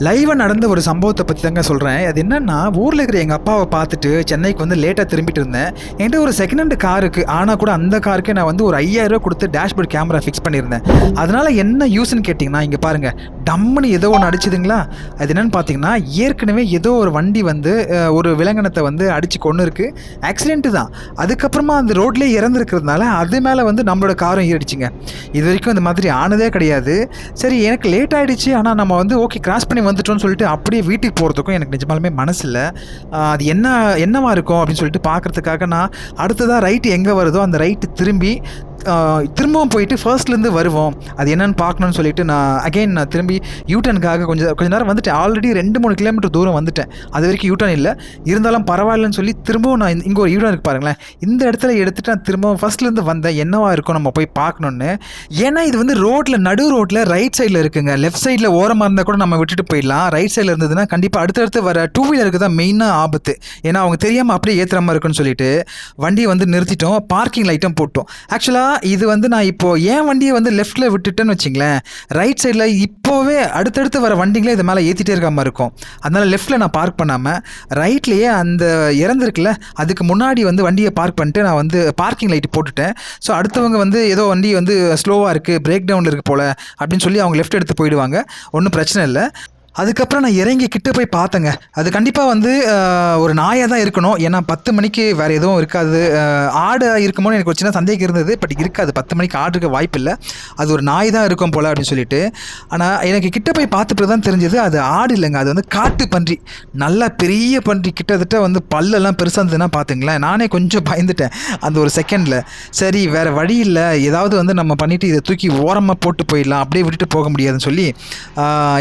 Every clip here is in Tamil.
லைவா நடந்த ஒரு சம்பவத்த பத்தி தாங்க சொல்றேன். அது என்னன்னா, ஊர்ல இருக்கிற எங்க அப்பாவ பார்த்துட்டு சென்னைக்கு வந்து லேட்டா திரும்பிட்டு இருந்தேன். என்ட்ட ஒரு செகண்ட் ஹேண்ட் கார் இருக்கு. ஆனா கூட அந்த காருக்கே நான் வந்து ஒரு ரூ. 5000 குடுத்து டேஷ்போர்ட் கேமரா ஃபிக்ஸ் பண்ணியிருந்தேன். அதனால என்ன யூஸ்ன்னு கேட்டீங்கன்னா, இங்க பாருங்க. டம்முன்னு ஏதோ ஒண்ணு அடிச்சுதுங்களா? அது என்னன்னு பார்த்தீங்கன்னா, ஏற்கனவே ஏதோ ஒரு வண்டி வந்து ஒரு விலங்கினத்த வந்து அடிச்சு கொன்னுருக்கு. ஆக்சிடென்ட் தான். அதுக்கப்புறமா அந்த ரோட்லயே இறந்திருக்கிறதுனால, அது மேல வந்து நம்மளோட காரும் ஏறிடுச்சுங்க. இதுவரைக்கும் இந்த மாதிரி ஆனதே கிடையாது. சரி எனக்கு லேட் ஆயிடுச்சு. ஆனா நம்ம வந்து ஓகே கிராஸ் பண்ணி வந்துட்டோம்னு சொல்லிட்டு அப்படியே வீட்டுக்கு போகிறதுக்கும் எனக்கு நிஜமாலுமே மனசு இல்லை. அது என்னவா இருக்கும் அப்படின்னு சொல்லிட்டு பார்க்கறதுக்காக நான் அடுத்ததாக ரைட்டு எங்கே வருதோ அந்த ரைட்டு திரும்பவும் போயிட்டு ஃபர்ஸ்ட்லேருந்து வருவோம், அது என்னென்னு பார்க்கணுன்னு சொல்லிட்டு நான் திரும்பி யூட்டனுக்காக கொஞ்சம் நேரம் வந்துட்டேன். ஆல்ரெடி 2-3 கிலோமீட்டர் தூரம் வந்துட்டேன். அது வரைக்கும் யூட்டன் இல்லை, இருந்தாலும் பரவாயில்லன்னு சொல்லி திரும்பவும் நான் இங்கே ஒரு யூட்டன் இருக்கு பாருங்களேன், இந்த இடத்துல எடுத்துகிட்டு நான் திரும்பவும் ஃபர்ஸ்ட்லேருந்து வந்தேன், என்னவா இருக்கும் நம்ம போய் பார்க்கணுன்னு. ஏன்னா இது வந்து நடு ரோட்டில் ரைட் சைடில் இருக்குங்க. லெஃப்ட் சைடில் ஓரமாக இருந்தால் கூட நம்ம விட்டுட்டு போயிடலாம். ரைட் சைடில் இருந்ததுன்னா கண்டிப்பாக அடுத்தடுத்து வர 2 வீலருக்கு தான் மெயினாக ஆபத்து. ஏன்னா அவங்க தெரியாமல் அப்படியே ஏற்றுற மாதிரி இருக்குன்னு சொல்லிட்டு வண்டியை வந்து நிறுத்திட்டோம், பார்க்கிங் லைட்டும் போட்டோம். ஆக்சுவலாக இது வந்து நான் இப்போது என் வண்டியை வந்து லெஃப்ட்டில் விட்டுட்டேன்னு வச்சிங்களேன், ரைட் சைடில் இப்போவே அடுத்தடுத்து வர வண்டிங்களே இது மேலே ஏற்றிட்டே இருக்க மாதிரி இருக்கும். அதனால் லெஃப்ட்டில் நான் பார்க் பண்ணாமல் ரைட்லேயே அந்த இறந்துருக்குல்ல அதுக்கு முன்னாடி வந்து வண்டியை பார்க் பண்ணிட்டு நான் வந்து பார்க்கிங் லைட்டு போட்டுட்டேன். ஸோ அடுத்தவங்க வந்து ஏதோ வண்டி வந்து ஸ்லோவாக இருக்குது, பிரேக் டவுனில் இருக்குது போல் அப்படின்னு சொல்லி அவங்க லெஃப்ட் எடுத்து போயிடுவாங்க. ஒன்றும் பிரச்சனை இல்லை. அதுக்கப்புறம் நான் இறங்கி கிட்ட போய் பார்த்தேங்க. அது கண்டிப்பாக வந்து ஒரு நாயாக தான் இருக்கணும். ஏன்னா 10 மணிக்கு வேறு எதுவும் இருக்காது. ஆடு இருக்குமோன்னு எனக்கு ஒரு சின்ன சந்தேகம் இருந்தது. பட் இருக்காது, 10 மணிக்கு ஆடு இருக்க வாய்ப்பு இல்லை. அது ஒரு நாய் தான் இருக்கும் போல் அப்படின்னு சொல்லிட்டு. ஆனால் எனக்கு கிட்ட போய் பார்த்துட்டு தான் தெரிஞ்சது அது ஆடு இல்லைங்க, அது வந்து காட்டு பன்றி. நல்லா பெரிய பன்றி, கிட்டத்தட்ட வந்து பல்லெல்லாம் பெருசாக இருந்ததுன்னா பார்த்துங்களேன். நானே கொஞ்சம் பயந்துட்டேன் அந்த ஒரு செகண்டில். சரி வேறு வழி இல்லை, ஏதாவது வந்து நம்ம பண்ணிவிட்டு இதை தூக்கி ஓரமாக போட்டு போயிடலாம், அப்படியே விட்டுட்டு போக முடியாதுன்னு சொல்லி.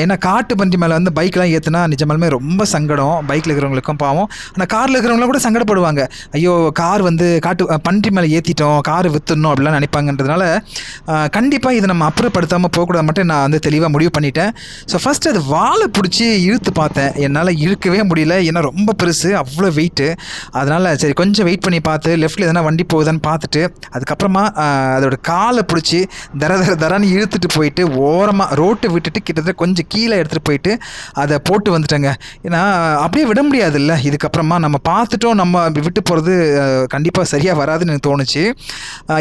ஏன்னா காட்டு பன்றி மேலே வந்து பைக்லாம் ஏற்றுனா நிஜமாலுமே ரொம்ப சங்கடம், பைக்கில் இருக்கிறவங்களுக்கும் பாவம். ஆனால் காரில் இருக்கிறவங்களும் கூட சங்கடப்படுவாங்க. ஐயோ கார் வந்து பன்றி மேலே ஏற்றிட்டோம், கார் விற்றுடணும் அப்படிலாம் நினைப்பாங்கன்றதுனால கண்டிப்பாக இதை நம்ம அப்புறப்படுத்தாமல் போகக்கூடாது மட்டும் நான் வந்து தெளிவாக முடிவு பண்ணிட்டேன். ஸோ ஃபஸ்ட்டு அது வாழை பிடிச்சி இழுத்து பார்த்தேன், என்னால் இழுக்கவே முடியல. ஏன்னா ரொம்ப பெருசு, அவ்வளோ வெயிட்டு. அதனால் சரி கொஞ்சம் வெயிட் பண்ணி பார்த்து லெஃப்ட்டில் எதனா வண்டி போகுதான்னு பார்த்துட்டு அதுக்கப்புறமா அதோட காலை பிடிச்சி தரான்னு இழுத்துட்டு போயிட்டு ஓரமாக ரோட்டை விட்டுட்டு கிட்டத்தட்ட கொஞ்சம் கீழே எடுத்துகிட்டு போயிட்டு அதை போட்டு வந்துட்டேங்க. ஏன்னா அப்படியே விட முடியாதுல்ல, இதுக்கப்புறமா நம்ம பார்த்துட்டோம், நம்ம விட்டு போகிறது கண்டிப்பாக சரியாக வராதுன்னு எனக்கு தோணுச்சு.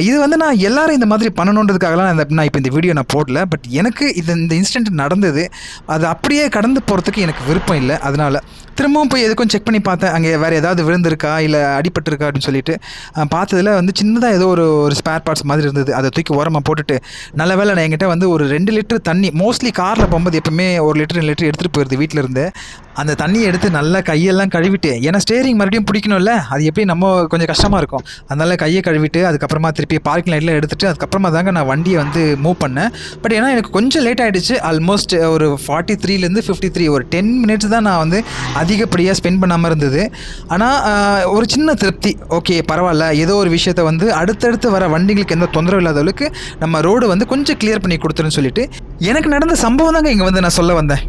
இது வந்து நான் எல்லாரும் இந்த மாதிரி பண்ணணுன்றதுக்காகலாம் நான் இப்போ இந்த வீடியோ நான் போடல. பட் எனக்கு இந்த இன்சிடென்ட் நடந்தது, அது அப்படியே கடந்து போகிறதுக்கு எனக்கு விருப்பம் இல்லை. அதனால் திரும்பவும் போய் எதுக்கும் செக் பண்ணி பார்த்தேன், அங்கே வேறு ஏதாவது விழுந்திருக்கா இல்லை அடிபட்டிருக்கா அப்படின்னு சொல்லிட்டு. பார்த்ததில் வந்து சின்னதாக ஏதோ ஒரு ஸ்பேர் பார்ட்ஸ் மாதிரி இருந்தது, அதை தூக்கி ஓரமாக போட்டுட்டு நல்ல வேலை நான் என்கிட்ட வந்து ஒரு 2 லிட்டர் தண்ணி, மோஸ்ட்லி காரில் போகும்போது எப்பவுமே 1 லிட்டர் 2 லிட்டர் எடுத்துகிட்டு போயிடுது வீட்டில் இருந்து. அந்த தண்ணியை எடுத்து நல்லா கையெல்லாம் கழுவிட்டு, ஏன்னா ஸ்டேரிங் மறுபடியும் பிடிக்கணும்ல, அது எப்படி நம்ம கொஞ்சம் கஷ்டமாக இருக்கும். அதனால் கையை கழுவிட்டு அதுக்கப்புறமா திருப்பி பார்க்கிங் லைட்டில் எடுத்துகிட்டு அதுக்கப்புறமா தாங்க நான் வண்டியை வந்து மூவ் பண்ணேன். பட் ஏன்னா எனக்கு கொஞ்சம் லேட் ஆகிடுச்சு. ஆல்மோஸ்ட் ஒரு 43லேருந்து 53 ஒரு 10 மினிட்ஸ் தான் நான் வந்து அதிகப்படியாக ஸ்பெண்ட் பண்ணாமல் இருந்தது. ஆனால் ஒரு சின்ன திருப்தி, ஓகே பரவாயில்ல, ஏதோ ஒரு விஷயத்தை வந்து அடுத்தடுத்து வர வண்டிகளுக்கு எந்த தொந்தரவு இல்லாதவளுக்கு நம்ம ரோடு வந்து கொஞ்சம் கிளியர் பண்ணி கொடுத்துருன்னு சொல்லிட்டு எனக்கு நடந்த சம்பவம் தாங்க இங்கே வந்து நான் சொல்ல வந்தேன்.